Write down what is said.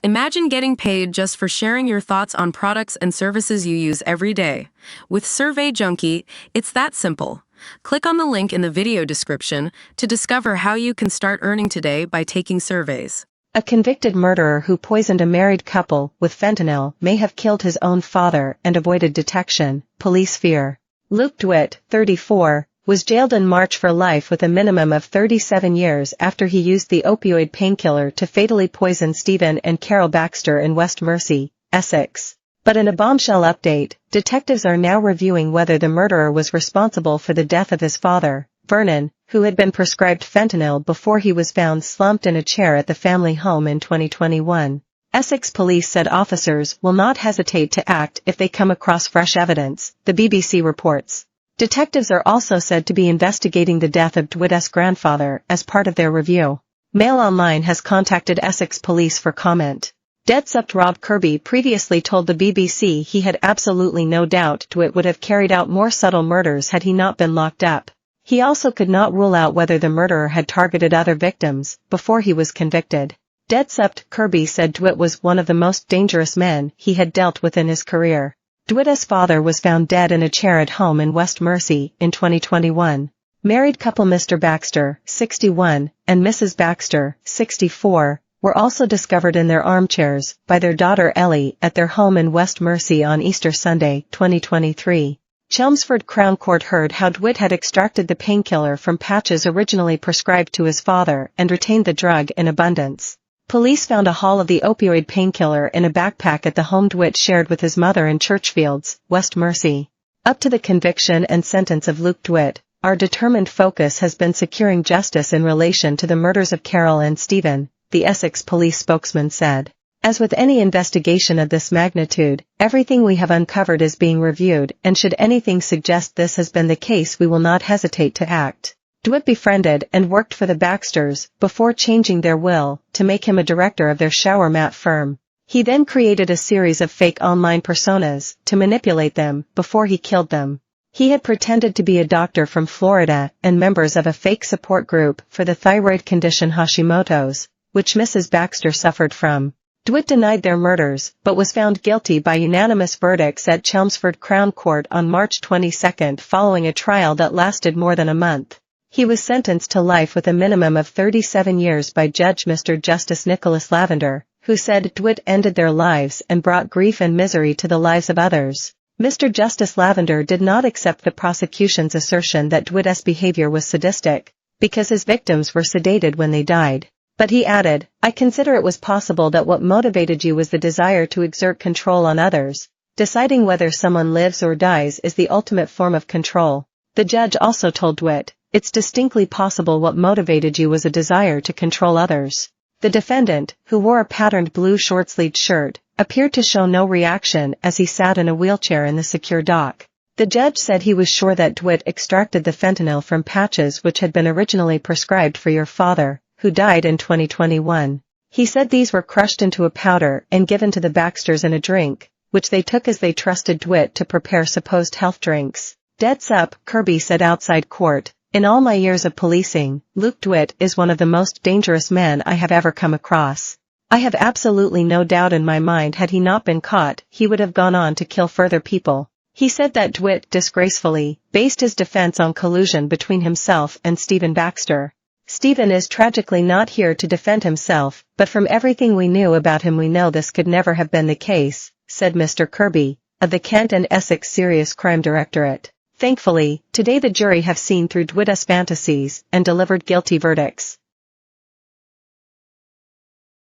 Imagine getting paid just for sharing your thoughts on products and services you use every day. With Survey Junkie, it's that simple. Click on the link in the video description to discover how you can start earning today by taking surveys. A convicted murderer who poisoned a married couple with fentanyl may have killed his own father and avoided detection, police fear. Luke DeWitt, 34, was jailed in March for life with a minimum of 37 years after he used the opioid painkiller to fatally poison Stephen and Carol Baxter in West Mersey, Essex. But in a bombshell update, detectives are now reviewing whether the murderer was responsible for the death of his father, Vernon, who had been prescribed fentanyl before he was found slumped in a chair at the family home in 2021. Essex police said officers will not hesitate to act if they come across fresh evidence, the BBC reports. Detectives are also said to be investigating the death of DeWitt's grandfather as part of their review. Mail Online has contacted Essex police for comment. DeadSupt Rob Kirby previously told the BBC he had absolutely no doubt DeWitt would have carried out more subtle murders had he not been locked up. He also could not rule out whether the murderer had targeted other victims before he was convicted. DeadSupt Kirby said DeWitt was one of the most dangerous men he had dealt with in his career. DeWitt's father was found dead in a chair at home in West Mersey in 2021. Married couple Mr. Baxter, 61, and Mrs. Baxter, 64, were also discovered in their armchairs by their daughter Ellie at their home in West Mersey on Easter Sunday, 2023. Chelmsford Crown Court heard how DeWitt had extracted the painkiller from patches originally prescribed to his father and retained the drug in abundance. Police found a haul of the opioid painkiller in a backpack at the home DeWitt shared with his mother in Churchfields, West Mersey. Up to the conviction and sentence of Luke DeWitt, our determined focus has been securing justice in relation to the murders of Carol and Stephen, the Essex police spokesman said. As with any investigation of this magnitude, everything we have uncovered is being reviewed, and should anything suggest this has been the case, we will not hesitate to act. DeWitt befriended and worked for the Baxters before changing their will to make him a director of their shower mat firm. He then created a series of fake online personas to manipulate them before he killed them. He had pretended to be a doctor from Florida and members of a fake support group for the thyroid condition Hashimoto's, which Mrs. Baxter suffered from. DeWitt denied their murders, but was found guilty by unanimous verdicts at Chelmsford Crown Court on March 22 following a trial that lasted more than a month. He was sentenced to life with a minimum of 37 years by Judge Mr. Justice Nicholas Lavender, who said DeWitt ended their lives and brought grief and misery to the lives of others. Mr. Justice Lavender did not accept the prosecution's assertion that DeWitt's behavior was sadistic, because his victims were sedated when they died. But he added, "I consider it was possible that what motivated you was the desire to exert control on others. Deciding whether someone lives or dies is the ultimate form of control." The judge also told DeWitt, "It's distinctly possible what motivated you was a desire to control others." The defendant, who wore a patterned blue short-sleeved shirt, appeared to show no reaction as he sat in a wheelchair in the secure dock. The judge said he was sure that DeWitt extracted the fentanyl from patches which had been originally prescribed for your father, who died in 2021. He said these were crushed into a powder and given to the Baxters in a drink, which they took as they trusted DeWitt to prepare supposed health drinks. DeadSupt Kirby said outside court, "In all my years of policing, Luke DeWitt is one of the most dangerous men I have ever come across. I have absolutely no doubt in my mind had he not been caught, he would have gone on to kill further people." He said that DeWitt disgracefully based his defense on collusion between himself and Stephen Baxter. "Stephen is tragically not here to defend himself, but from everything we knew about him we know this could never have been the case," said Mr. Kirby, of the Kent and Essex Serious Crime Directorate. Thankfully, today the jury have seen through DeWitt's fantasies and delivered guilty verdicts.